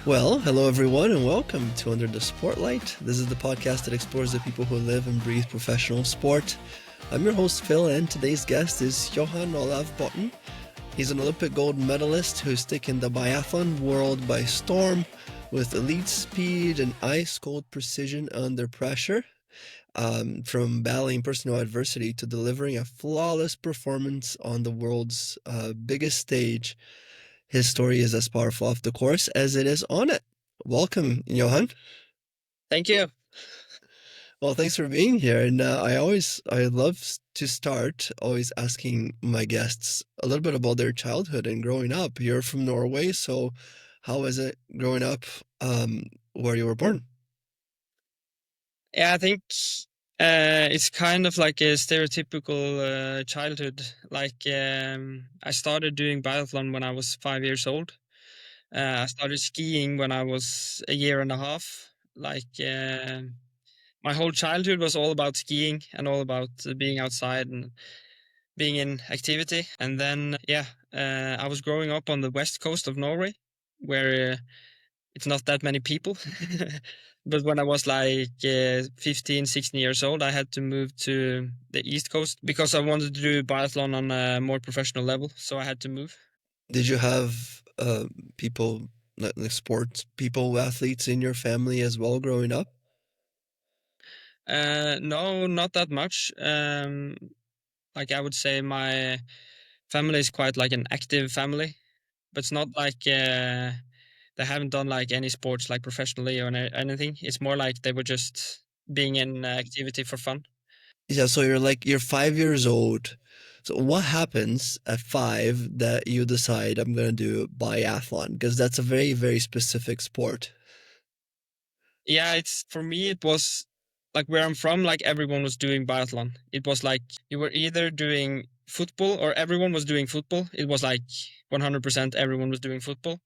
Well, hello everyone, and welcome to Under the Sportlight. This is the podcast that explores the people who live and breathe professional sport. I'm your host, Phil, and today's guest is Johan-Olav Botn. He's an Olympic gold medalist who's taken the biathlon world by storm with elite speed and ice-cold precision under pressure. From battling personal adversity to delivering a flawless performance on the world's biggest stage. His story is as powerful off the course as it is on it. Welcome, Johan. Thank you. Well, thanks for being here. And I love to start always asking my guests a little bit about their childhood and growing up. You're from Norway, so how was it growing up where you were born? Yeah, I think it's kind of like a stereotypical childhood. I started doing biathlon when I was 5 years old. I started skiing when I was a year and a half. My whole childhood was all about skiing and all about being outside and being in activity. And then, I was growing up on the west coast of Norway, where it's not that many people. But when I was 15, 16 years old, I had to move to the East Coast because I wanted to do biathlon on a more professional level. So I had to move. Did you have people, like sports people, athletes in your family as well growing up? No, not that much. I would say my family is quite like an active family, but it's not they haven't done like any sports like professionally or anything. It's more like they were just being in activity for fun. Yeah, so you're 5 years old. So what happens at 5 that you decide I'm gonna do biathlon? Because that's a very, very specific sport. Yeah, it's for me it was like where I'm from, like everyone was doing biathlon. It was like you were either doing football or everyone was doing football. It was like 100% everyone was doing football.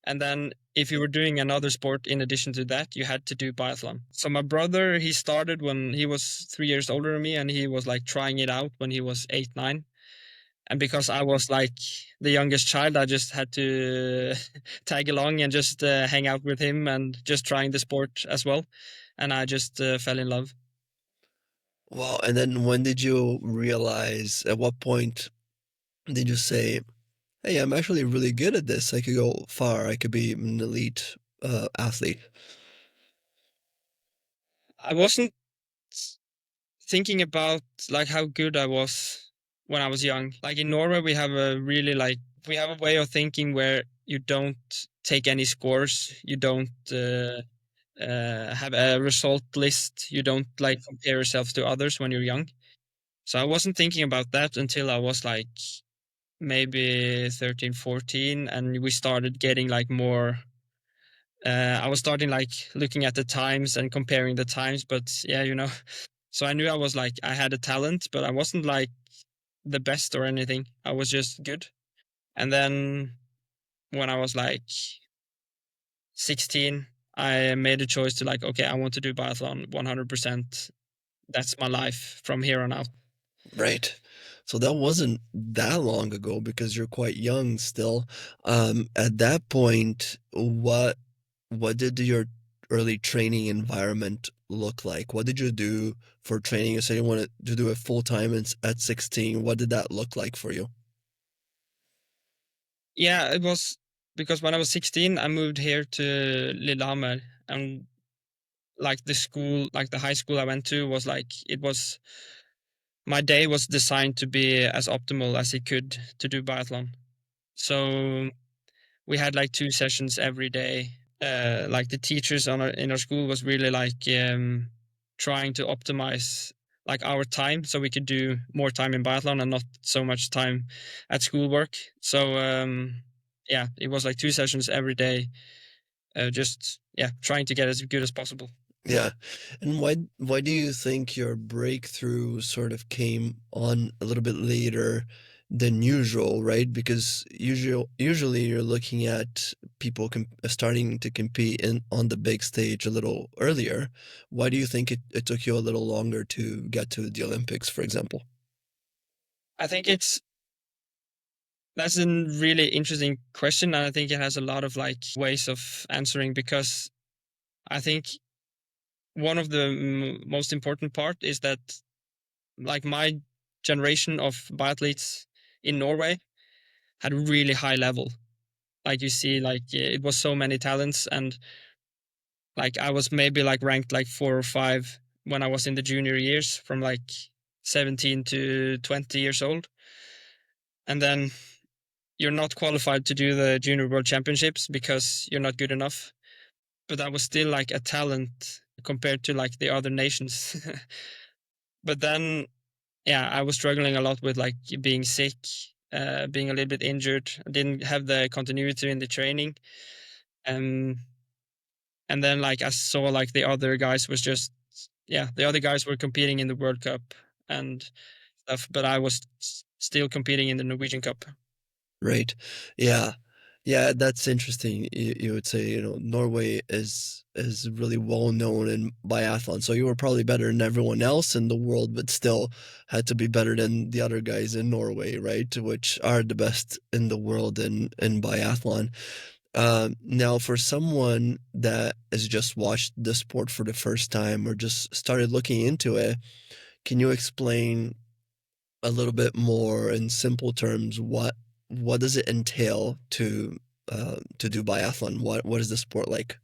And then if you were doing another sport in addition to that, you had to do biathlon. So my brother, he started when he was 3 years older than me, and he was like trying it out when he was 8, 9. And because I was like the youngest child, I just had to tag along and just hang out with him and just trying the sport as well. And I just fell in love. Wow, and then when did you realize, at what point did you say, hey, I'm actually really good at this. I could go far. I could be an elite athlete. I wasn't thinking about like how good I was when I was young. Like in Norway, we have a way of thinking where you don't take any scores, you don't have a result list, you don't like compare yourself to others when you're young. So I wasn't thinking about that until I was like maybe 13, 14, and we started getting like more. I was starting like looking at the times and comparing the times, but yeah, So I knew I had a talent, but I wasn't like the best or anything. I was just good. And then when I was like 16, I made a choice to like, okay, I want to do biathlon 100%. That's my life from here on out. Right. So that wasn't that long ago because you're quite young still. At that point, what did your early training environment look like? What did you do for training? You said you wanted to do it full time at 16. What did that look like for you? Yeah, it was because when I was 16, I moved here to Lillehammer, and like the high school I went to was like, my day was designed to be as optimal as it could to do biathlon. So we had like 2 sessions every day. Like the teachers in our school was really trying to optimize like our time so we could do more time in biathlon and not so much time at schoolwork. So yeah, it was like 2 sessions every day, just yeah, trying to get as good as possible. Yeah. And why do you think your breakthrough sort of came on a little bit later than usual, right? Because usually you're looking at people starting to compete on the big stage a little earlier. Why do you think it took you a little longer to get to the Olympics, for example? I think it's That's a really interesting question, and I think it has a lot of like ways of answering, because I think one of the most important part is that like my generation of biathletes in Norway had a really high level. Like you see, like it was so many talents, and like I was maybe like ranked like 4 or 5 when I was in the junior years, from like 17 to 20 years old, and then you're not qualified to do the junior world championships because you're not good enough. But I was still like a talent compared to like the other nations. But then, yeah, I was struggling a lot with like being sick, being a little bit injured. I didn't have the continuity in the training. Um, and then like I saw like the other guys was just, yeah, the other guys were competing in the World Cup and stuff, but I was still competing in the Norwegian Cup. Right. Yeah. Yeah, that's interesting. You would say, Norway is really well known in biathlon. So you were probably better than everyone else in the world, but still had to be better than the other guys in Norway, right? Which are the best in the world in biathlon. Now, for someone that has just watched the sport for the first time or just started looking into it, can you explain a little bit more in simple terms what does it entail to do biathlon? What is the sport like?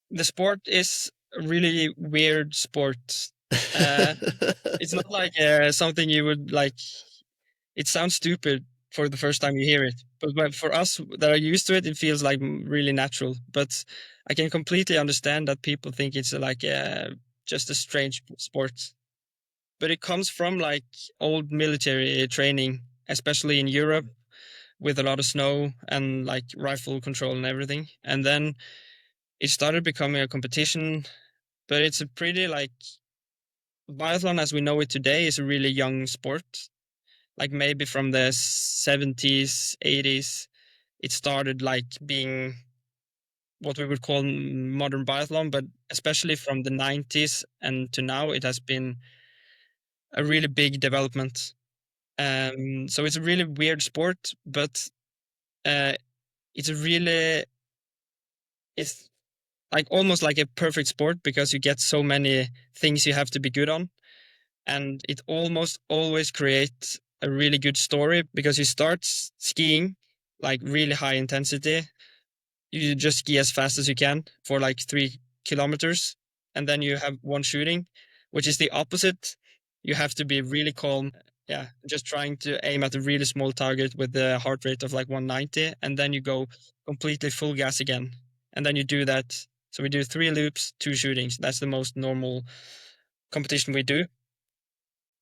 The sport is a really weird sport. Uh, it's not like something you would like. It sounds stupid for the first time you hear it, but for us that are used to it, it feels like really natural. But I can completely understand that people think it's like just a strange sport. But it comes from like old military training, especially in Europe, with a lot of snow and like rifle control and everything. And then it started becoming a competition, but it's a pretty like biathlon as we know it today is a really young sport. Like maybe from the 70s, 80s, it started like being what we would call modern biathlon, but especially from the 90s and to now, it has been a really big development. So it's a really weird sport, but uh, it's a really it's like almost like a perfect sport because you get so many things you have to be good on, and it almost always creates a really good story because you start skiing like really high intensity. You just ski as fast as you can for like 3 kilometers, and then you have one shooting, which is the opposite. You have to be really calm. Yeah, just trying to aim at a really small target with the heart rate of like 190, and then you go completely full gas again. And then you do that. So we do 3 loops, 2 shootings. That's the most normal competition we do.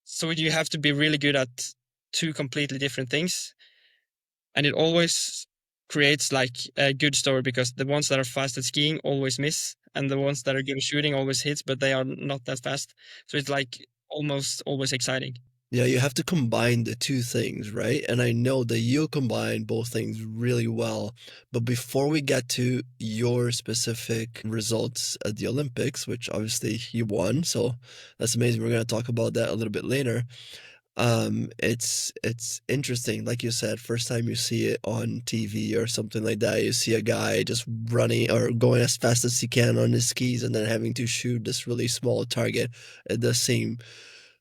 So you have to be really good at 2 completely different things, and it always creates like a good story because the ones that are fast at skiing always miss, and the ones that are good at shooting always hits, but they are not that fast. So it's like almost always exciting. Yeah, you have to combine the two things, right? And I know that you combine both things really well. But before we get to your specific results at the Olympics, which obviously you won, so that's amazing. We're going to talk about that a little bit later. It's interesting, like you said, first time you see it on TV or something like that, you see a guy just running or going as fast as he can on his skis and then having to shoot this really small target. It does seem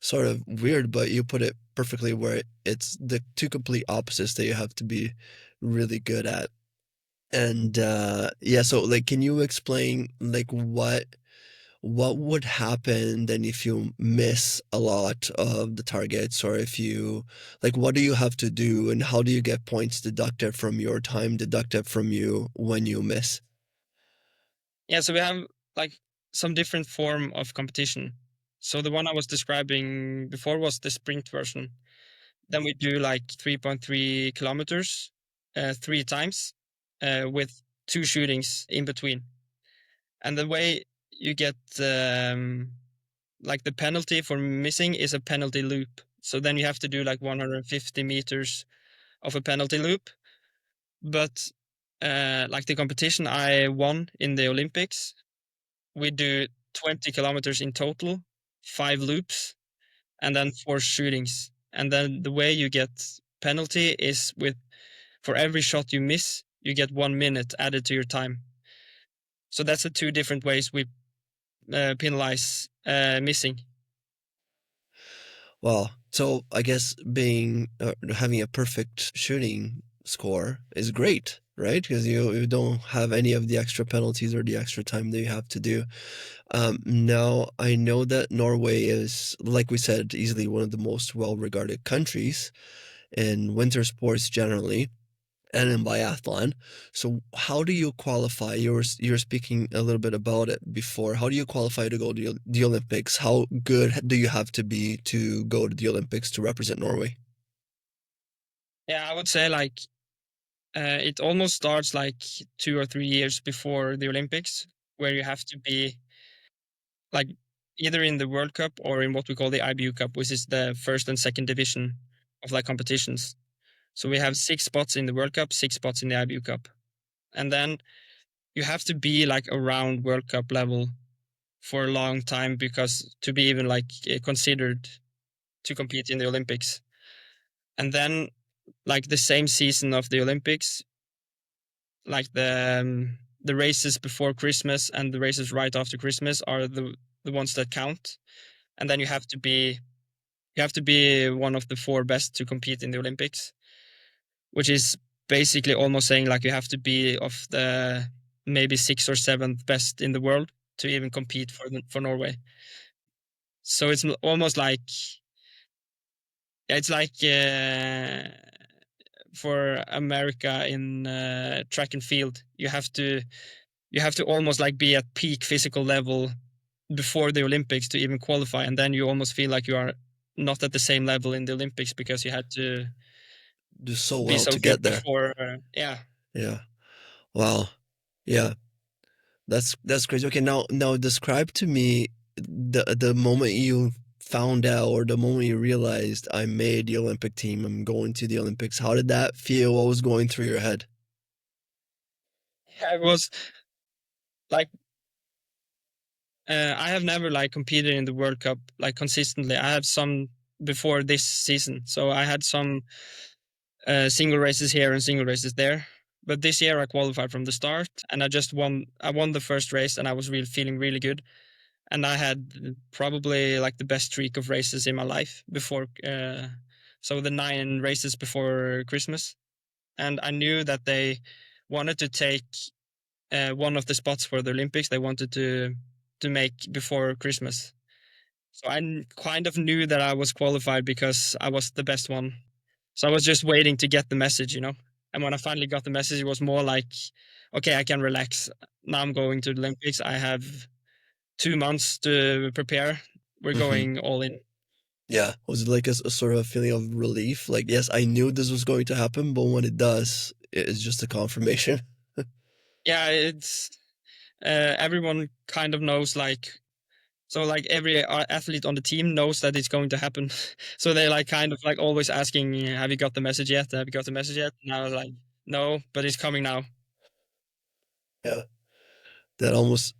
sort of weird, but you put it perfectly where it's the two complete opposites that you have to be really good at. And yeah, so like can you explain like what would happen then if you miss a lot of the targets, or if you like what do you have to do and how do you get points deducted from your time deducted from you when you miss? Yeah, so we have like some different form of competition. So the one I was describing before was the sprint version. Then we do like 3.3 kilometers 3 times with 2 shootings in between. And the way you get like the penalty for missing is a penalty loop. So then you have to do like 150 meters of a penalty loop. But like the competition I won in the Olympics, we do 20 kilometers in total, 5 loops, and then 4 shootings. And then the way you get penalty is for every shot you miss, you get 1 minute added to your time. So that's the two different ways we penalize missing. Well, so I guess having a perfect shooting score is great, right? Because you don't have any of the extra penalties or the extra time that you have to do. Now, I know that Norway is, like we said, easily one of the most well-regarded countries in winter sports generally, and in biathlon. So how do you qualify? You're speaking a little bit about it before. How do you qualify to go to the Olympics? How good do you have to be to go to the Olympics to represent Norway? Yeah, I would say like it almost starts like 2 or 3 years before the Olympics, where you have to be like either in the World Cup or in what we call the IBU Cup, which is the first and second division of like competitions. So we have 6 spots in the World Cup, 6 spots in the IBU Cup. And then you have to be like around World Cup level for a long time because to be even like considered to compete in the Olympics. And then like the same season of the Olympics, like the races before Christmas and the races right after Christmas are the ones that count. And then you have to be one of the 4 best to compete in the Olympics, which is basically almost saying like you have to be of the maybe 6th or 7th best in the world to even compete for Norway. So it's almost like it's like for America in track and field, you have to almost like be at peak physical level before the Olympics to even qualify, and then you almost feel like you are not at the same level in the Olympics because you had to Do so be well so to good get there. before. Yeah. Yeah. Wow. Yeah. That's crazy. Okay, now describe to me the moment you found out or the moment you realized I made the Olympic team, I'm going to the Olympics. How did that feel? What was going through your head? I was like I have never like competed in the World Cup like consistently. I had some before this season, so I had some single races here and single races there. But this year I qualified from the start, and I just won. I won the first race, and I was really feeling really good. And I had probably like the best streak of races in my life before. So the 9 races before Christmas, and I knew that they wanted to take one of the spots for the Olympics. They wanted to make before Christmas. So I kind of knew that I was qualified because I was the best one. So I was just waiting to get the message. And when I finally got the message, it was more like, okay, I can relax. Now I'm going to the Olympics. I have 2 months to prepare. We're Hmm. going all in. Yeah. Was it like a sort of feeling of relief? Like, yes, I knew this was going to happen, but when it does, it's just a confirmation. Yeah, it's everyone kind of knows like so like every athlete on the team knows that it's going to happen. So they like kind of like always asking, "Have you got the message yet? Have you got the message yet?" And I was like, "No, but it's coming now." Yeah. That almost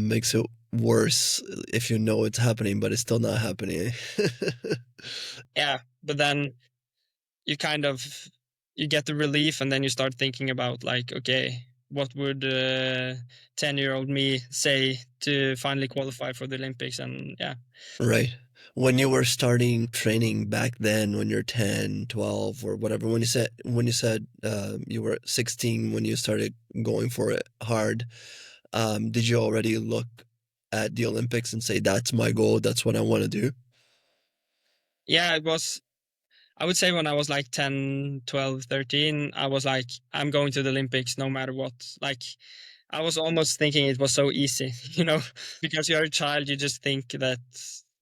makes it worse if you know it's happening, but it's still not happening. Yeah, but then you kind of you get the relief, and then you start thinking about like, okay, what would 10-year-old me say to finally qualify for the Olympics? And yeah, Right. When you were starting training back then, when you're 10, 12, or whatever, when you said you were 16 when you started going for it hard, did you already look at the Olympics and say, that's my goal, that's what I want to do? yeah, it was. I would say when I was like 10, 12, 13, I was like, I'm going to the Olympics no matter what. Like, I was almost thinking it was so easy, because you're a child, you just think that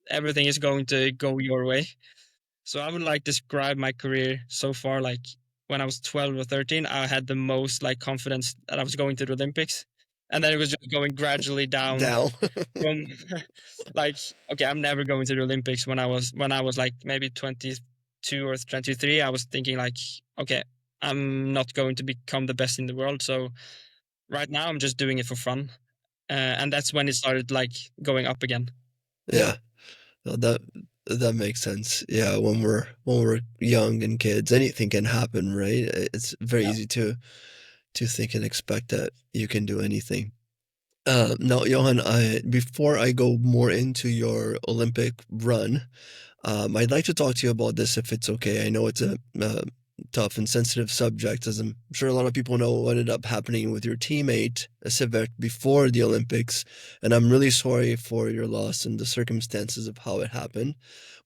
everything is going to go your way. So I would like describe my career so far. Like, when I was 12 or 13, I had the most like confidence that I was going to the Olympics. And then it was just going gradually down Down. from like, okay, I'm never going to the Olympics. When I was like maybe 22 or 23, I was thinking like, okay, I'm not going to become the best in the world. So right now I'm just doing it for fun. And that's when it started like going up again. Yeah. No, That makes sense. Yeah, when we're young and kids, anything can happen, right? It's very Yeah. easy to think and expect that you can do anything. Now, Johan, before I go more into your Olympic run, I'd like to talk to you about this if it's okay. I know it's a tough and sensitive subject, as I'm sure a lot of people know what ended up happening with your teammate, Sivert, before the Olympics. And I'm really sorry for your loss and the circumstances of how it happened.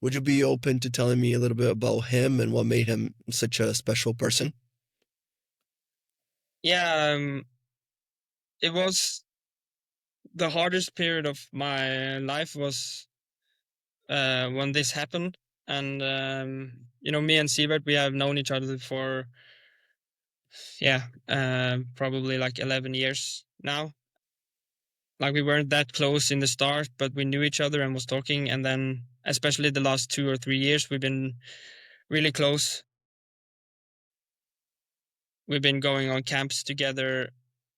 Would you be open to telling me a little bit about him and what made him such a special person? Yeah, it was the hardest period of my life was when this happened. And me and Siebert, we have known each other for probably like 11 years now. Like we weren't that close in the start, but we knew each other and was talking. And then, especially the last 2 or 3 years, we've been really close. We've been going on camps together.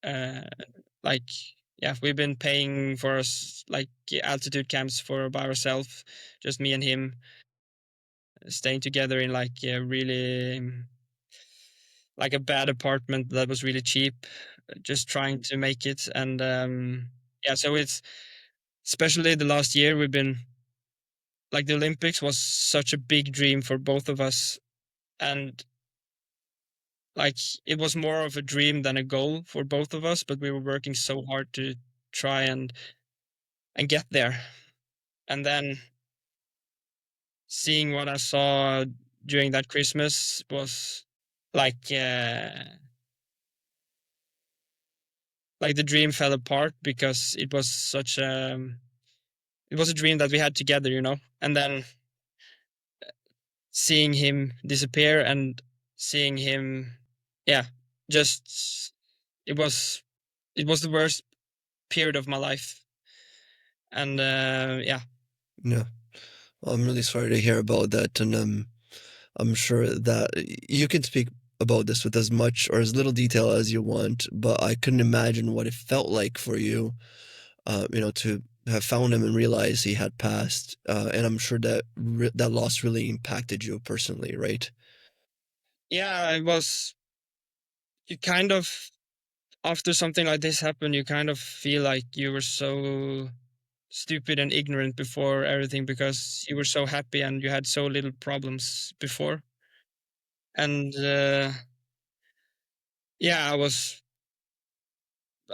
Uh, like, yeah, we've been paying for us like altitude camps for by ourselves, just me and him, staying together in like a really like a bad apartment that was really cheap, just trying to make it. And yeah, so it's especially the last year we've been like the Olympics was such a big dream for both of us, and like it was more of a dream than a goal for both of us, but we were working so hard to try and get there. And then seeing what I saw during that Christmas was like like the dream fell apart because it was such it was a dream that we had together, and then seeing him disappear and seeing him, yeah, just it was it was the worst period of my life. And yeah. Yeah. Well, I'm really sorry to hear about that, and I'm sure that you can speak about this with as much or as little detail as you want, but I couldn't imagine what it felt like for you, to have found him and realize he had passed. And I'm sure that that loss really impacted you personally, right? Yeah, it was, you kind of, after something like this happened, you kind of feel like you were so stupid and ignorant before everything because you were so happy and you had so little problems before. And yeah, I was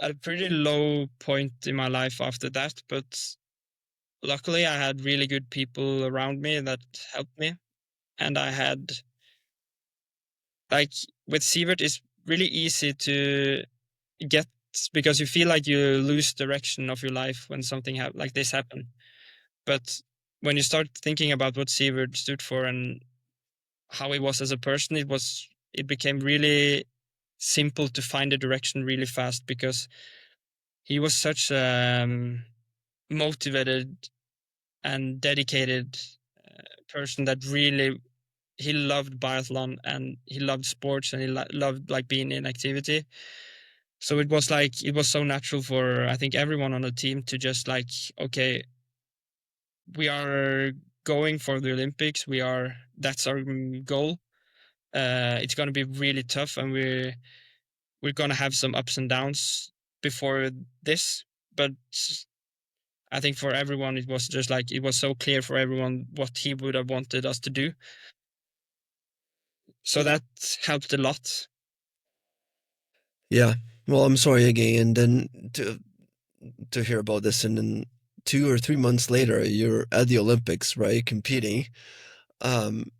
at a pretty low point in my life after that, but luckily I had really good people around me that helped me. And I had, like, with Sievert, it's really easy to get, because you feel like you lose direction of your life when something like this happen. But when you start thinking about what Sievert stood for and how he was as a person, it became really simple to find a direction really fast, because he was such a motivated and dedicated person that really, he loved biathlon and he loved sports and he loved like being in activity. So it was like, it was so natural for, I think, everyone on the team to just like, okay, we are going for the Olympics. That's our goal. It's going to be really tough, and we're going to have some ups and downs before this. But I think for everyone, it was just like, it was so clear for everyone what he would have wanted us to do. So that helped a lot. Yeah. Well, I'm sorry again. And then to hear about this, and then 2 or 3 months later, you're at the Olympics, right, competing. Um,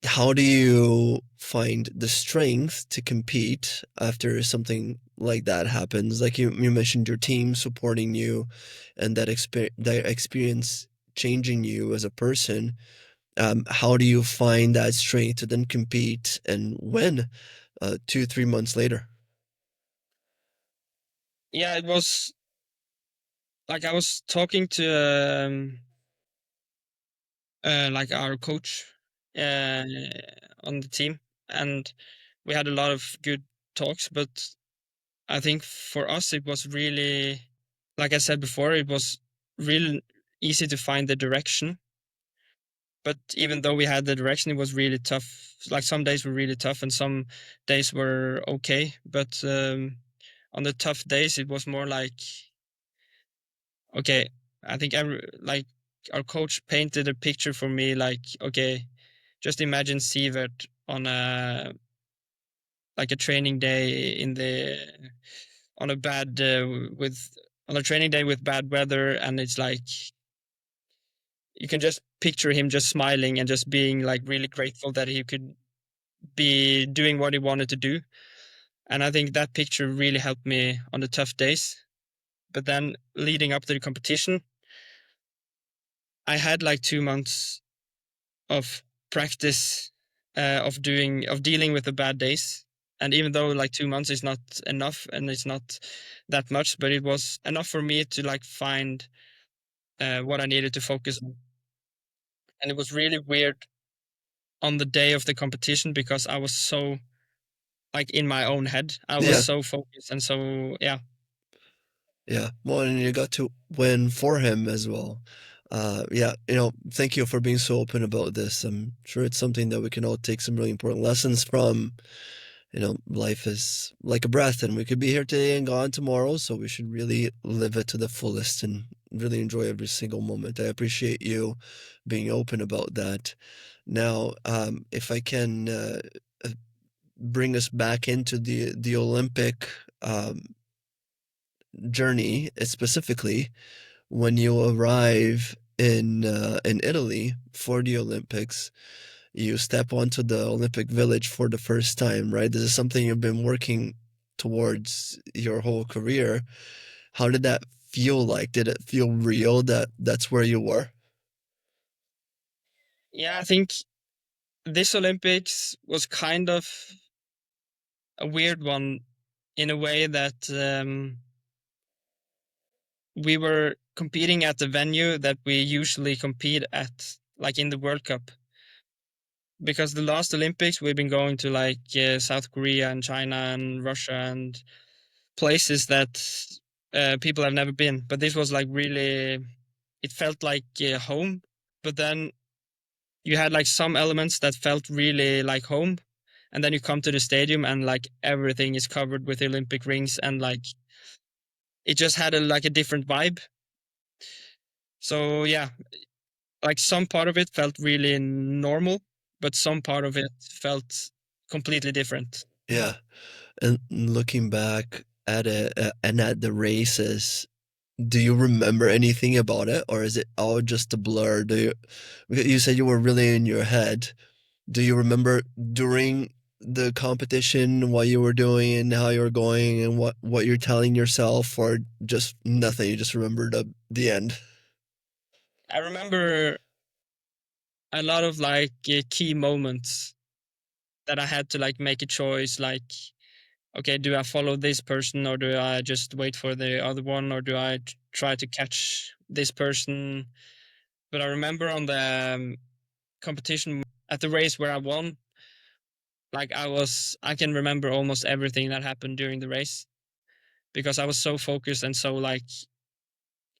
how do you find the strength to compete after something like that happens? Like you mentioned your team supporting you and that experience changing you as a person. How do you find that strength to then compete and win 2, 3 months later? Yeah, it was like I was talking to like our coach uh, on the team, and we had a lot of good talks. But I think for us, it was really, like I said before, it was real easy to find the direction. But even though we had the direction, it was really tough. Like some days were really tough and some days were okay. But on the tough days, it was more like, okay, I think like our coach painted a picture for me, like, okay, just imagine Sivert on a training day on a bad on a training day with bad weather, and it's like you can just picture him just smiling and just being like really grateful that he could be doing what he wanted to do. And I think that picture really helped me on the tough days. But then leading up to the competition, I had like 2 months of practice of dealing with the bad days. And even though like 2 months is not enough and it's not that much, but it was enough for me to like find what I needed to focus on. And it was really weird on the day of the competition because I was so like in my own head. I was so focused and so Yeah. Well, and you got to win for him as well. Yeah, thank you for being so open about this. I'm sure it's something that we can all take some really important lessons from. Life is like a breath, and we could be here today and gone tomorrow, so we should really live it to the fullest and really enjoy every single moment. I appreciate you being open about that. Now, if I can bring us back into the Olympic journey, specifically when you arrive in Italy for the Olympics, you step onto the Olympic Village for the first time, right? This is something you've been working towards your whole career. How did that feel like? Did it feel real that that's where you were? I think this Olympics was kind of a weird one in a way that we were competing at the venue that we usually compete at, like in the World Cup. Because the last Olympics, we've been going to like South Korea and China and Russia and places that people have never been. But this was like really, it felt like home. But then you had like some elements that felt really like home. And then you come to the stadium and like everything is covered with Olympic rings and like it just had like a different vibe. So like some part of it felt really normal, but some part of it felt completely different. Yeah. And looking back at it and at the races, do you remember anything about it, or is it all just a blur? You said you were really in your head. Do you remember during the competition what you were doing and how you were going and what you're telling yourself, or just nothing? You just remember the end. I remember a lot of like key moments that I had to like make a choice, like, okay, do I follow this person or do I just wait for the other one or do I try to catch this person? But I remember on the competition at the race where I won, like I can remember almost everything that happened during the race because I was so focused and so like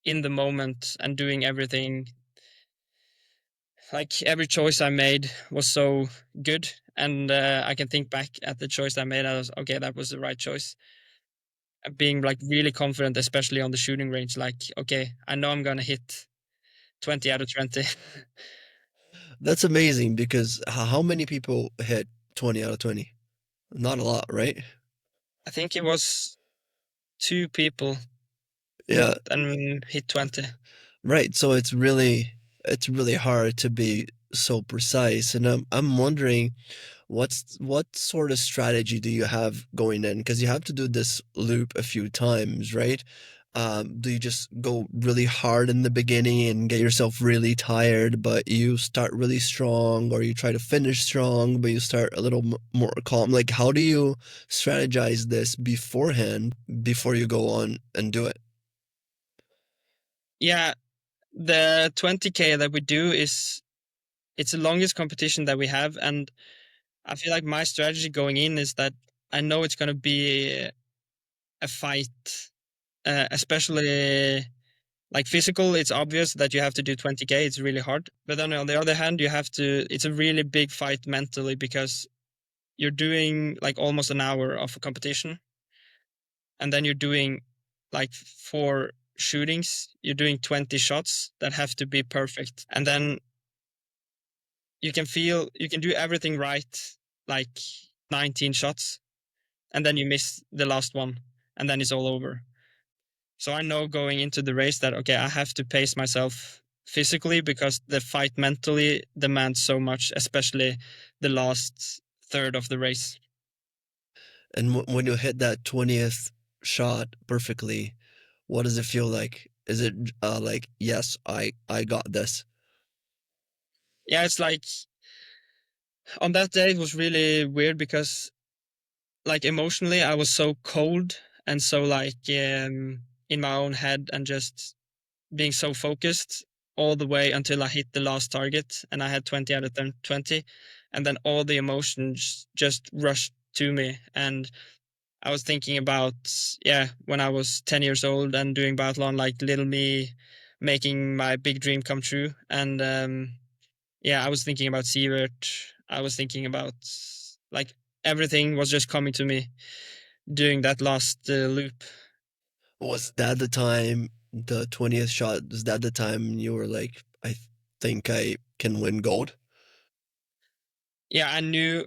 in the moment and doing everything. Like every choice I made was so good, and I can think back at the choice I made. I was okay. That was the right choice. Being like really confident, especially on the shooting range. Like, okay, I know I'm gonna hit 20 out of 20. That's amazing because how many people hit 20 out of 20? Not a lot, right? I think it was 2 people Yeah, and hit 20. right. So it's really hard to be so precise, and I'm wondering what sort of strategy do you have going in? Because you have to do this loop a few times, right? Do you just go really hard in the beginning and get yourself really tired, but you start really strong, or you try to finish strong, but you start a little more calm? Like, how do you strategize this beforehand before you go on and do it? Yeah, the 20K that we do it's the longest competition that we have, and I feel like my strategy going in is that I know it's gonna be a fight, especially Like physical, it's obvious that you have to do 20K. It's really hard. But then on the other hand, it's a really big fight mentally because you're doing like almost an hour of a competition, and then you're doing like 4 shootings. You're doing 20 shots that have to be perfect. And then you can do everything right, like 19 shots, and then you miss the last one, and then it's all over. So I know going into the race that, okay, I have to pace myself physically because the fight mentally demands so much, especially the last third of the race. And when you hit that 20th shot perfectly, what does it feel like? Is it like, yes, I got this? Yeah, it's like on that day it was really weird because like emotionally I was so cold and so like in my own head and just being so focused all the way until I hit the last target and I had 20 out of 20, and then all the emotions just rushed to me. And I was thinking about, yeah, when I was 10 years old and doing biathlon, like little me making my big dream come true. And yeah, I was thinking about Sievert. I was thinking about like everything was just coming to me during that last loop. Was that the time, the 20th shot, is that the time you were like, I think I can win gold? Yeah, I knew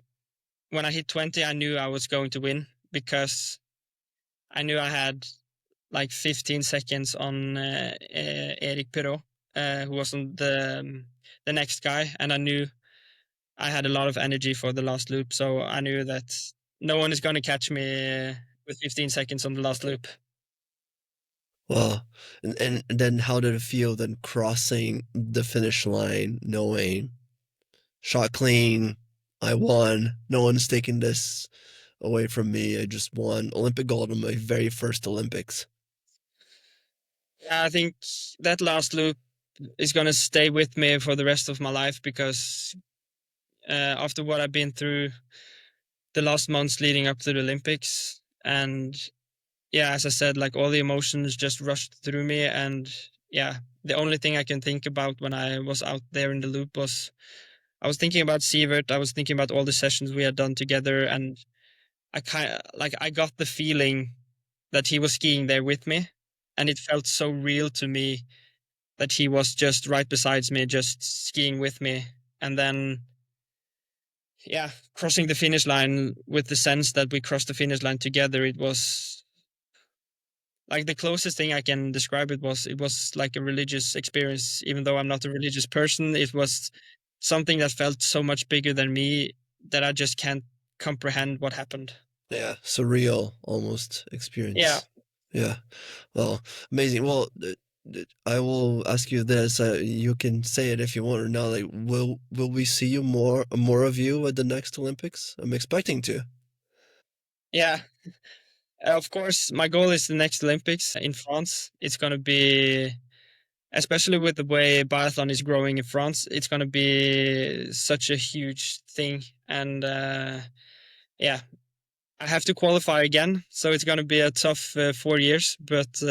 when I hit 20, I knew I was going to win because I knew I had like 15 seconds on Eric Perrault, who was on the next guy, and I knew I had a lot of energy for the last loop, so I knew that no one is going to catch me with 15 seconds on the last loop. Well, and then how did it feel then crossing the finish line, knowing shot clean, I won, no one's taking this away from me, I just won Olympic gold in my very first Olympics. Yeah, I think that last loop is going to stay with me for the rest of my life because after what I've been through the last months leading up to the Olympics, and yeah, as I said, like all the emotions just rushed through me. And yeah, the only thing I can think about when I was out there in the loop was I was thinking about Sievert. I was thinking about all the sessions we had done together. And I got the feeling that he was skiing there with me. And it felt so real to me that he was just right beside me, just skiing with me. And then, yeah, crossing the finish line with the sense that we crossed the finish line together, it was like the closest thing I can describe it was like a religious experience. Even though I'm not a religious person, it was something that felt so much bigger than me that I just can't comprehend what happened. Yeah, surreal almost Yeah. experience. Yeah, well, amazing. Well, I will ask you this. You can say it if you want or not. Like, will we see you more of you at the next Olympics? I'm expecting to. Yeah. Of course, my goal is the next Olympics in France. It's going to be, especially with the way biathlon is growing in France, it's going to be such a huge thing. And yeah, I have to qualify again, so it's going to be a tough 4 years. But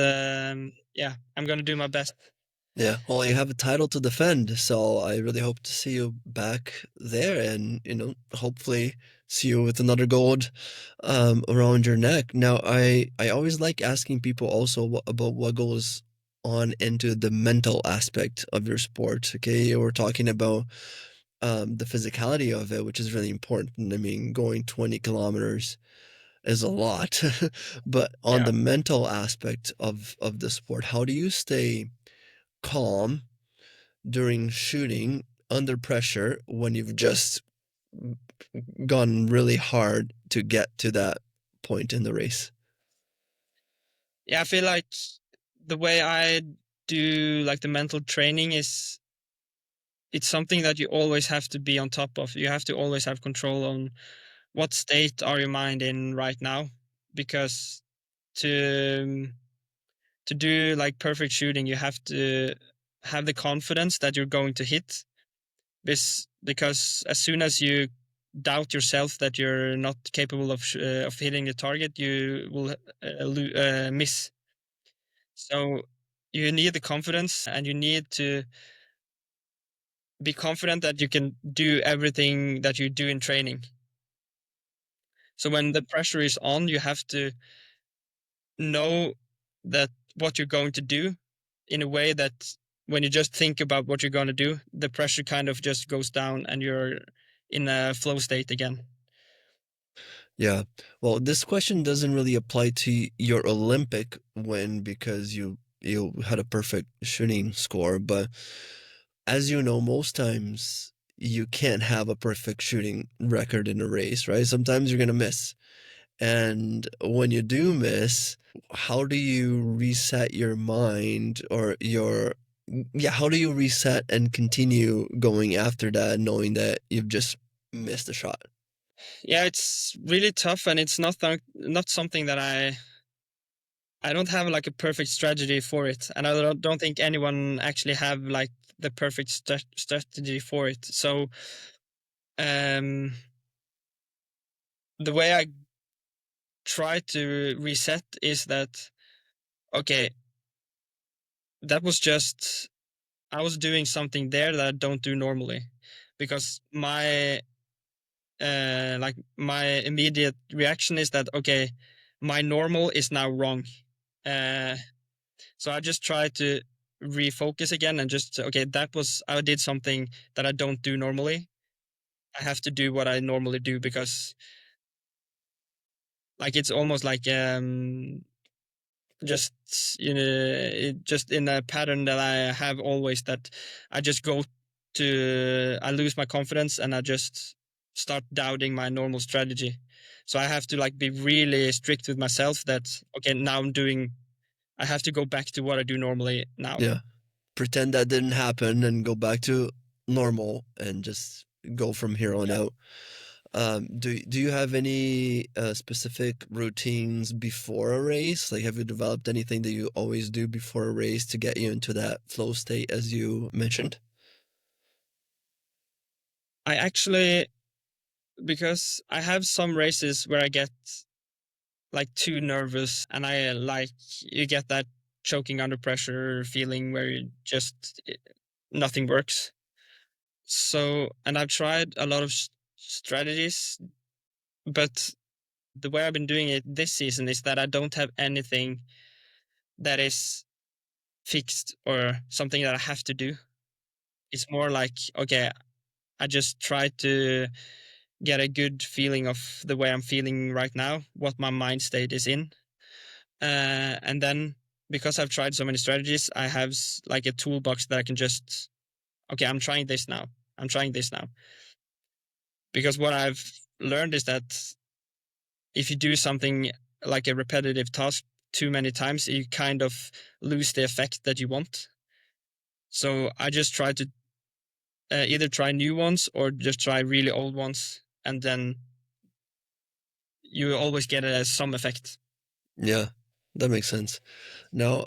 yeah, I'm going to do my best. Yeah, well, you have a title to defend, so I really hope to see you back there, and hopefully see you with another gold around your neck. Now, I always like asking people also about what goes on into the mental aspect of your sport. Okay, we're talking about the physicality of it, which is really important. I mean, going 20 kilometers is a lot, but on Yeah. the mental aspect of the sport, how do you stay calm during shooting under pressure when you've just gone really hard to get to that point in the race? Yeah, I feel like the way I do like the mental training is it's something that you always have to be on top of. You have to always have control on what state are your mind in right now, because to to do like perfect shooting, you have to have the confidence that you're going to hit this, because as soon as you doubt yourself that you're not capable of hitting the target, you will miss. So you need the confidence, and you need to be confident that you can do everything that you do in training. So when the pressure is on, you have to know that what you're going to do in a way that when you just think about what you're going to do, the pressure kind of just goes down and you're in a flow state again. Yeah. Well, this question doesn't really apply to your Olympic win because you had a perfect shooting score, but as you know, most times you can't have a perfect shooting record in a race, right? Sometimes you're going to miss. And when you do miss, how do you reset your mind or yeah, how do you reset and continue going after that, knowing that you've just missed a shot? Yeah, it's really tough, and it's not something that I don't have like a perfect strategy for it, and I don't think anyone actually have like the perfect strategy for it. So um, the way I try to reset is that, okay, that was just, I was doing something there that I don't do normally, because my immediate reaction is that, okay, my normal is now wrong. Uh, so I just try to refocus again and just, okay, I did something that I don't do normally. I have to do what I normally do, because like it's almost like just, just in a pattern that I have always, that I just I lose my confidence and I just start doubting my normal strategy. So I have to like be really strict with myself that, okay, I have to go back to what I do normally now. Yeah. Pretend that didn't happen and go back to normal and just go from here on Yeah. out. Do you have any specific routines before a race? Like, have you developed anything that you always do before a race to get you into that flow state, as you mentioned? I actually, because I have some races where I get like too nervous, and you get that choking under pressure feeling where nothing works. So, and I've tried a lot of strategies, but the way I've been doing it this season is that I don't have anything that is fixed or something that I have to do. It's more like, okay, I just try to get a good feeling of the way I'm feeling right now, what my mind state is in. And then, because I've tried so many strategies, I have like a toolbox that I can just, okay, I'm trying this now. I'm trying this now. Because what I've learned is that if you do something like a repetitive task too many times, you kind of lose the effect that you want. So I just try to either try new ones or just try really old ones, and then you always get some effect. Yeah, that makes sense. Now,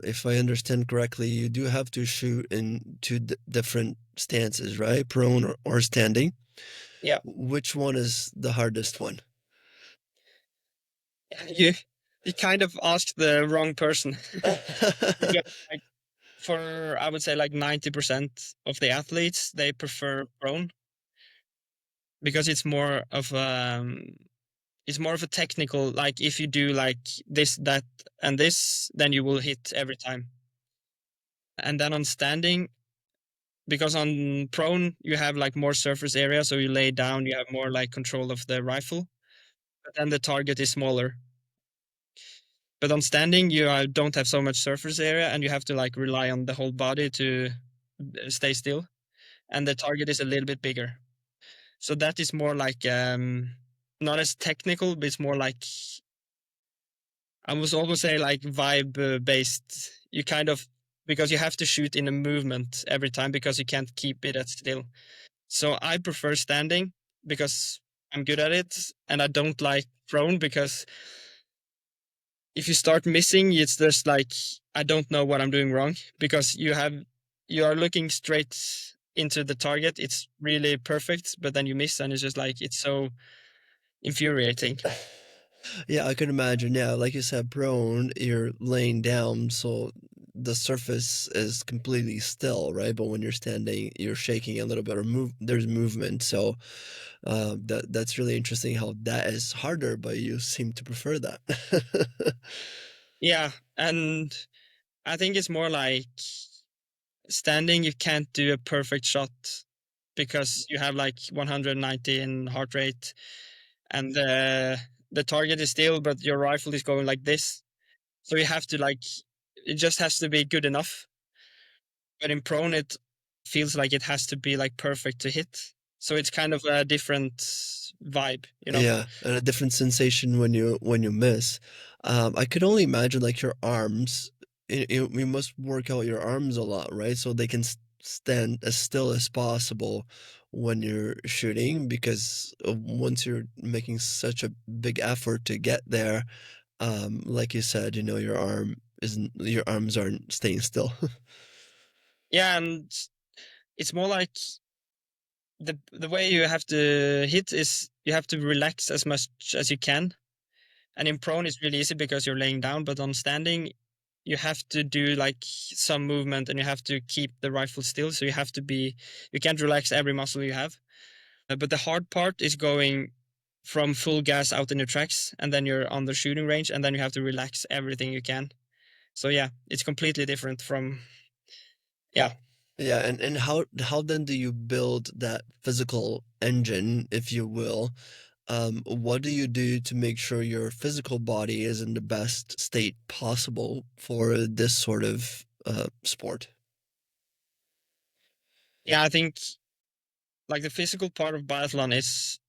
if I understand correctly, you do have to shoot in two different stances, right? Prone or standing. Yeah. Which one is the hardest one? You you kind of asked the wrong person. Because like, for I would say like 90% of the athletes, they prefer prone, because it's more of a technical, like if you do like this, that, and this, then you will hit every time. And then on standing, because on prone you have like more surface area, so you lay down, you have more like control of the rifle, but then the target is smaller. But on standing, don't have so much surface area, and you have to like rely on the whole body to stay still, and the target is a little bit bigger. So that is more like not as technical, but it's more like, I was always say like vibe based. You kind of, because you have to shoot in a movement every time, because you can't keep it at still. So I prefer standing because I'm good at it, and I don't like prone because if you start missing, it's just like I don't know what I'm doing wrong, because you are looking straight into the target. It's really perfect, but then you miss, and it's just like it's so infuriating. Yeah, I can imagine. Yeah, like you said, prone, you're laying down, so the surface is completely still, right? But when you're standing, you're shaking a little bit, or there's movement. So that's really interesting how that is harder, but you seem to prefer that. Yeah, and I think it's more like standing, you can't do a perfect shot because you have like 190 in heart rate, and the target is still, but your rifle is going like this. So you have to like, it just has to be good enough. But in prone, it feels like it has to be like perfect to hit. So it's kind of a different vibe, you know? Yeah, and a different sensation when you miss. I could only imagine like your arms. You must work out your arms a lot, right? So they can stand as still as possible when you're shooting, because once you're making such a big effort to get there, like you said, your arms aren't staying still. Yeah, and it's more like the way you have to hit is you have to relax as much as you can. And in prone, it's really easy because you're laying down, but on standing, you have to do like some movement and you have to keep the rifle still. So you can't relax every muscle you have. But the hard part is going from full gas out in the tracks, and then you're on the shooting range, and then you have to relax everything you can. So yeah, it's completely different from, yeah. Yeah, and how then do you build that physical engine, if you will? What do you do to make sure your physical body is in the best state possible for this sort of sport? Yeah, I think like the physical part of biathlon is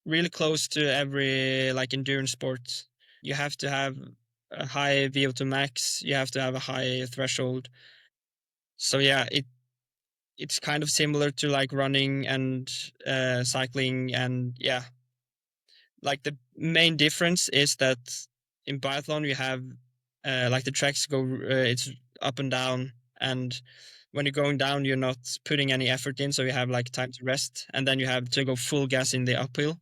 really close to every like endurance sport. You have to have a high VO2 max, you have to have a high threshold. So yeah, it's kind of similar to like running and cycling, and yeah, like the main difference is that in biathlon you have like the tracks go it's up and down, and when you're going down you're not putting any effort in, so you have like time to rest, and then you have to go full gas in the uphill.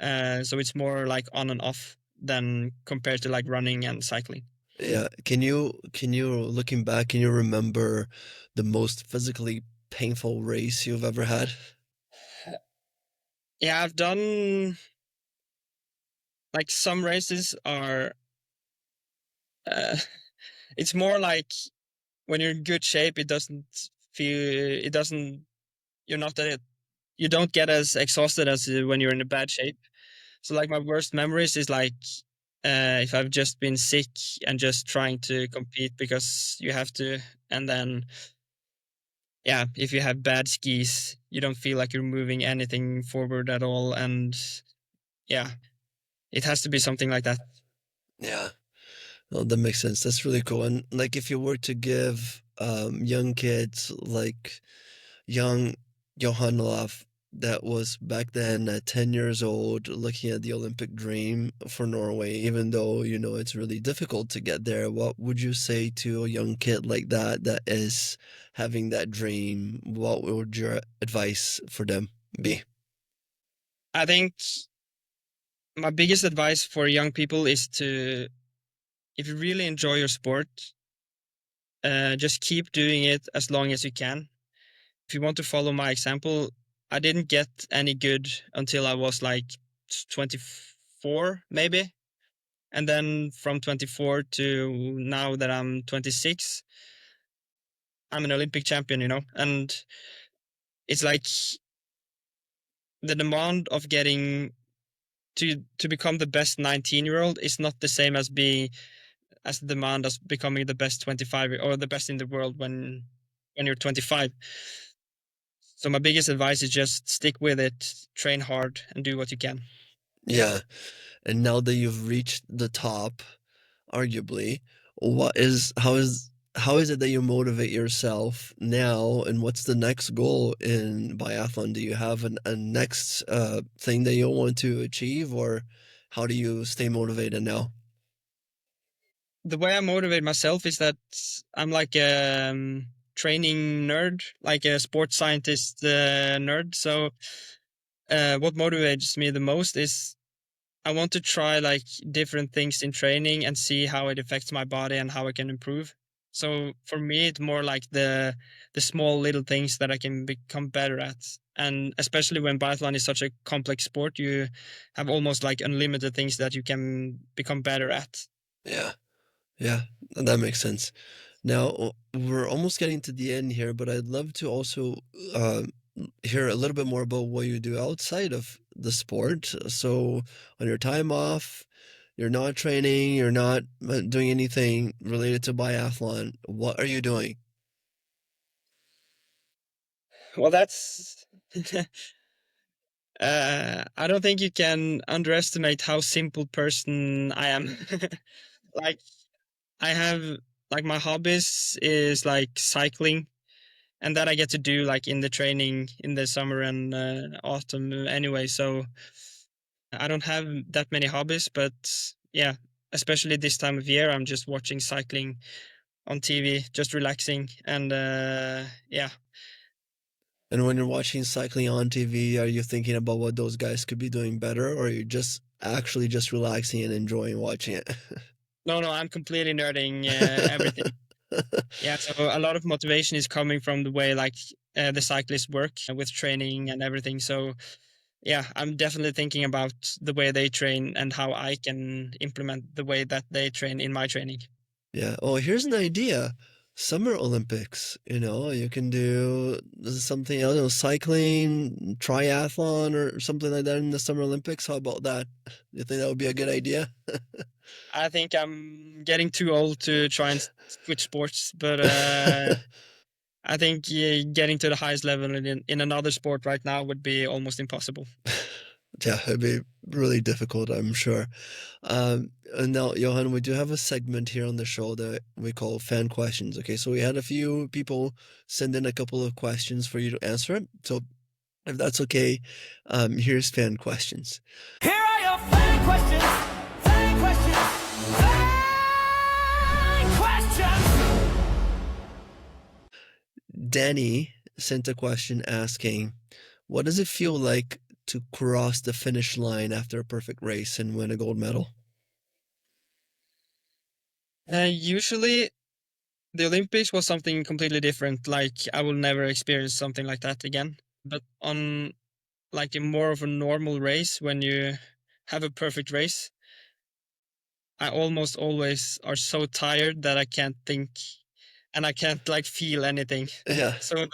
So it's more like on and off than compared to like running and cycling. Yeah, can you looking back, can you remember the most physically painful race you've ever had? Yeah, I've done like some races are uh, it's more like when you're in good shape, it doesn't, you're not that, you don't get as exhausted as when you're in a bad shape. So like my worst memories is like if I've just been sick and just trying to compete because you have to, and then yeah, if you have bad skis, you don't feel like you're moving anything forward at all, and yeah, it has to be something like that. Yeah, well, that makes sense. That's really cool. And like, if you were to give young kids, like young Johan-Olav, that was back then at 10 years old, looking at the Olympic dream for Norway, even though, it's really difficult to get there, what would you say to a young kid like that is having that dream? What would your advice for them be? I think my biggest advice for young people is to, if you really enjoy your sport, just keep doing it as long as you can. If you want to follow my example, I didn't get any good until I was like 24, maybe. And then from 24 to now that I'm 26, I'm an Olympic champion, And it's like the demand of getting to become the best 19-year-old is not the same as being as the demand as becoming the best 25 or the best in the world when you're 25. So my biggest advice is just stick with it, train hard, and do what you can. Yeah, and now that you've reached the top, arguably, how is it that you motivate yourself now, and what's the next goal in biathlon? Do you have a next thing that you want to achieve, or how do you stay motivated now? The way I motivate myself is that I'm like a training nerd, like a sports scientist nerd. So what motivates me the most is I want to try like different things in training and see how it affects my body and how I can improve. So for me, it's more like the small little things that I can become better at. And especially when biathlon is such a complex sport, you have almost like unlimited things that you can become better at. Yeah, yeah, that makes sense. Now, we're almost getting to the end here, but I'd love to also uh, hear a little bit more about what you do outside of the sport. So, on your time off, you're not training, you're not doing anything related to biathlon. What are you doing? Well, that's I don't think you can underestimate how simple person I am. Like I have like my hobbies is like cycling, and that I get to do like in the training in the summer and autumn anyway. So I don't have that many hobbies, but yeah, especially this time of year, I'm just watching cycling on TV, just relaxing, and yeah. And when you're watching cycling on TV, are you thinking about what those guys could be doing better, or are you just actually just relaxing and enjoying watching it? No, no, I'm completely nerding everything. Yeah, so a lot of motivation is coming from the way like the cyclists work with training and everything. So yeah, I'm definitely thinking about the way they train and how I can implement the way that they train in my training. Yeah. Oh, here's an idea. Summer Olympics, you can do something else, cycling, triathlon, or something like that in the Summer Olympics. How about that? You think that would be a good idea? I think I'm getting too old to try and switch sports, but I think getting to the highest level in another sport right now would be almost impossible. Yeah, it'd be really difficult, I'm sure. And now, Johan, we do have a segment here on the show that we call fan questions. Okay, so we had a few people send in a couple of questions for you to answer it. So if that's okay, here's fan questions. Here are your fan questions. Fan questions. Fan questions. Danny sent a question asking, what does it feel like to cross the finish line after a perfect race and win a gold medal? Usually, the Olympics was something completely different. Like I will never experience something like that again. But on like a more of a normal race, when you have a perfect race, I almost always are so tired that I can't think and I can't like feel anything. Yeah, So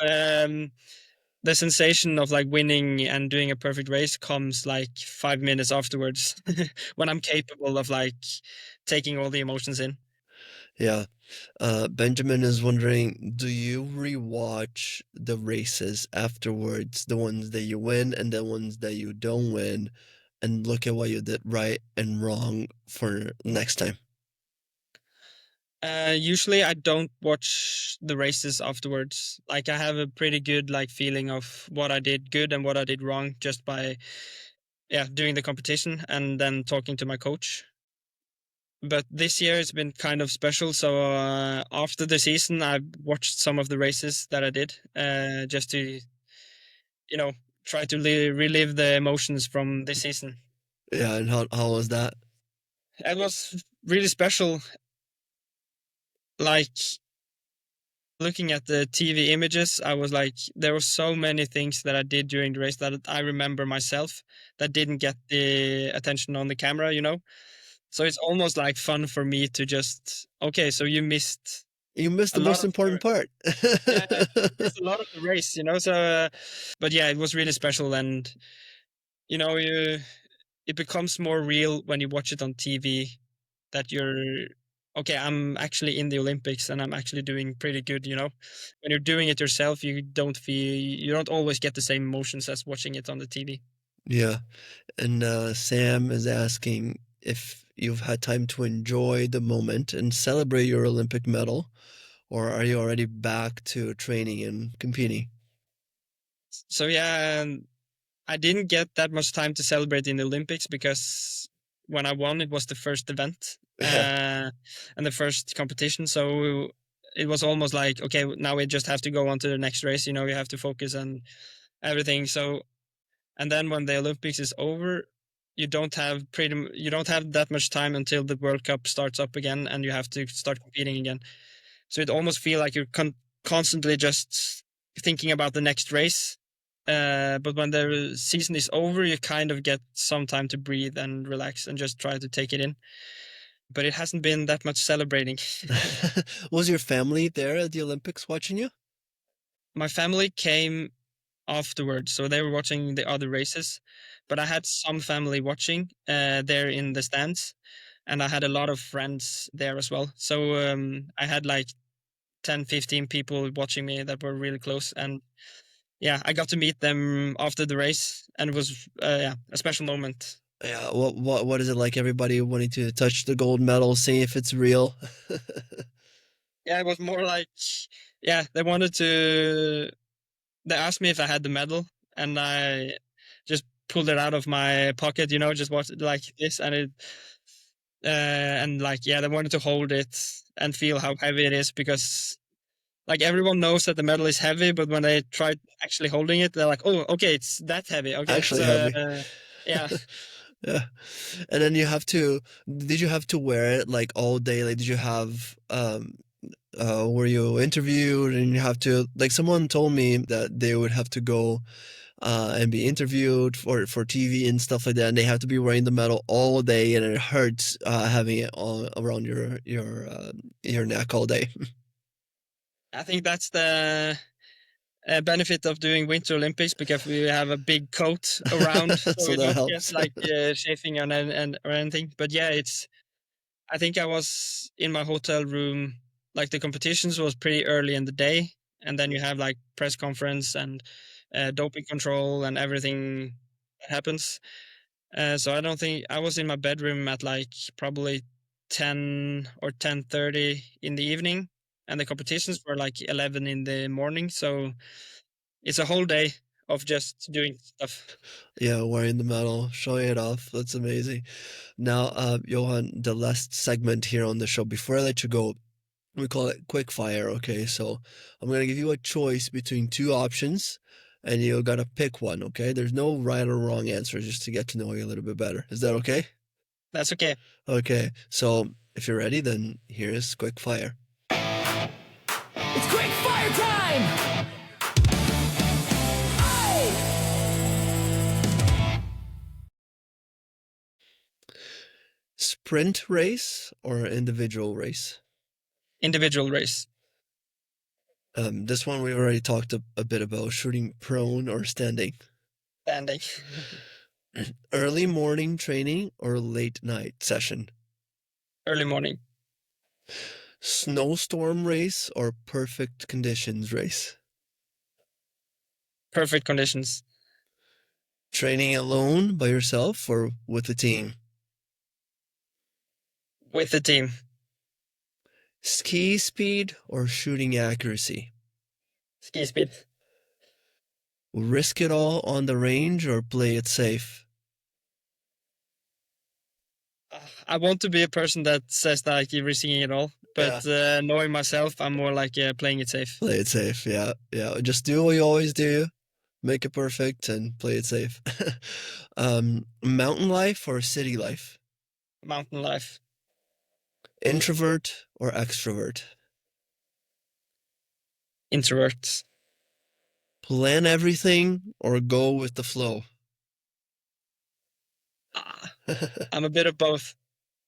the sensation of like winning and doing a perfect race comes like 5 minutes afterwards when I'm capable of like taking all the emotions in. yeah. Benjamin is wondering, do you rewatch the races afterwards, the ones that you win and the ones that you don't win, and look at what you did right and wrong for next time? Usually I don't watch the races afterwards. Like I have a pretty good like feeling of what I did good and what I did wrong just by doing the competition and then talking to my coach. But this year it's been kind of special. So after the season, I watched some of the races that I did just to you know try to relive the emotions from this season. Yeah, and how was that? It was really special. Like looking at the TV images, I was like, there were so many things that I did during the race that I remember myself that didn't get the attention on the camera. So it's almost like fun for me to just, okay, so you missed You missed a the lot most of important part. yeah, you missed a lot of the race. So, but yeah, it was really special. And, you know, you, it becomes more real when you watch it on TV that you're okay, I'm actually in the Olympics and I'm actually doing pretty good. When you're doing it yourself, you don't always get the same emotions as watching it on the TV. Yeah. And Sam is asking if you've had time to enjoy the moment and celebrate your Olympic medal, or are you already back to training and competing? So yeah, I didn't get that much time to celebrate in the Olympics because when I won, it was the first event Yeah. and the first competition. So it was almost like, okay, now we just have to go on to the next race. We have to focus on everything. So, and then when the Olympics is over, you don't have that much time until the World Cup starts up again, and you have to start competing again. So it almost feel like you're constantly just thinking about the next race. But when the season is over, you kind of get some time to breathe and relax and just try to take it in. But it hasn't been that much celebrating. Was your family there at the Olympics watching you? My family came afterwards, so they were watching the other races. But I had some family watching there in the stands, and I had a lot of friends there as well. So I had like 10, 15 people watching me that were really close. And yeah, I got to meet them after the race, and it was a special moment. Yeah, what is it like? Everybody wanting to touch the gold medal, see if it's real. Yeah, it was more like, yeah, they asked me if I had the medal, and I just pulled it out of my pocket, just watched like this, and like, yeah, they wanted to hold it and feel how heavy it is, because like everyone knows that the metal is heavy, but when they try actually holding it, they're like, oh, okay, it's that heavy. Okay, Actually heavy. Yeah. Yeah. And then did you have to wear it like all day? Like, did you have, were you interviewed and you have to, like, someone told me that they would have to go and be interviewed for TV and stuff like that, and they have to be wearing the medal all day, and it hurts having it all around your neck all day. I think that's the benefit of doing Winter Olympics, because we have a big coat around, so So we that don't helps. get like chafing or anything. But yeah, I think I was in my hotel room, like the competitions was pretty early in the day, and then you have like press conference and doping control and everything that happens. So I don't think I was in my bedroom at like probably 10 or 10:30 in the evening, and the competitions were like 11 in the morning. So it's a whole day of just doing stuff. Yeah, wearing the medal, showing it off. That's amazing. Now, Johan, the last segment here on the show, before I let you go, we call it quick fire, okay? So I'm gonna give you a choice between two options, and you gotta pick one, okay? There's no right or wrong answer, just to get to know you a little bit better. Is that okay? That's okay. Okay, so if you're ready, then here's quick fire. It's quick fire time! Oh! Sprint race or individual race? Individual race. This one we already talked a bit about, shooting prone or standing. Standing. Early morning training or late night session? Early morning. Snowstorm race or perfect conditions race? Perfect conditions. Training alone by yourself or with the team? With the team. Ski speed or shooting accuracy? Ski speed. Risk it all on the range or play it safe? I want to be a person that says that like, you're risking it all, but knowing myself, I'm more like playing it safe. Play it safe, yeah. Just do what you always do, make it perfect, and play it safe. Mountain life or city life? Mountain life. Introvert or extrovert? Introvert. Plan everything or go with the flow? I'm a bit of both.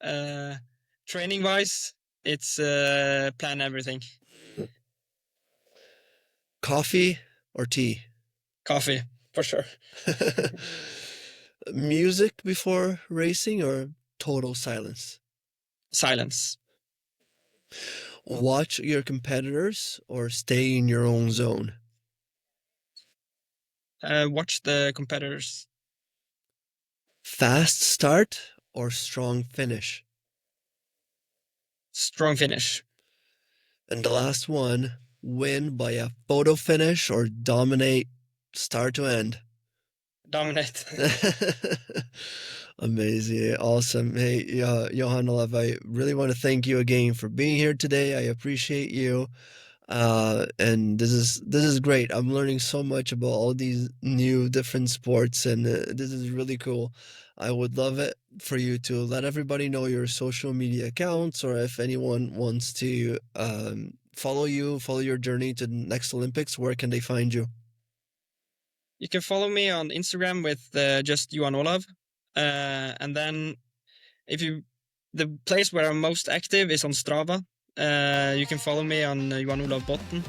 Training wise, it's plan everything. Coffee or tea? Coffee, for sure. Music before racing or total silence? Silence. Watch your competitors or stay in your own zone? Watch the competitors. Fast start or strong finish? Strong finish. And the last one, win by a photo finish or dominate start to end? Dominate. Amazing. Awesome. Hey, Johan-Olav, I really want to thank you again for being here today. I appreciate you. And this is great. I'm learning so much about all these new different sports, and this is really cool. I would love it for you to let everybody know your social media accounts, or if anyone wants to follow your journey to the next Olympics, where can they find you? You can follow me on Instagram with just Johan-Olav. And then the place where I'm most active is on Strava. You can follow me on Johan-Olav Botn.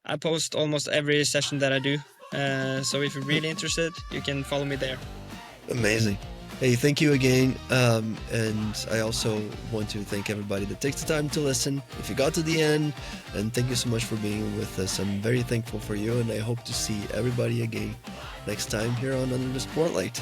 I post almost every session that I do. So if you're really interested, you can follow me there. Amazing. Hey, thank you again. And I also want to thank everybody that takes the time to listen. If you got to the end, and thank you so much for being with us. I'm very thankful for you, and I hope to see everybody again next time here on Under the Sportlight.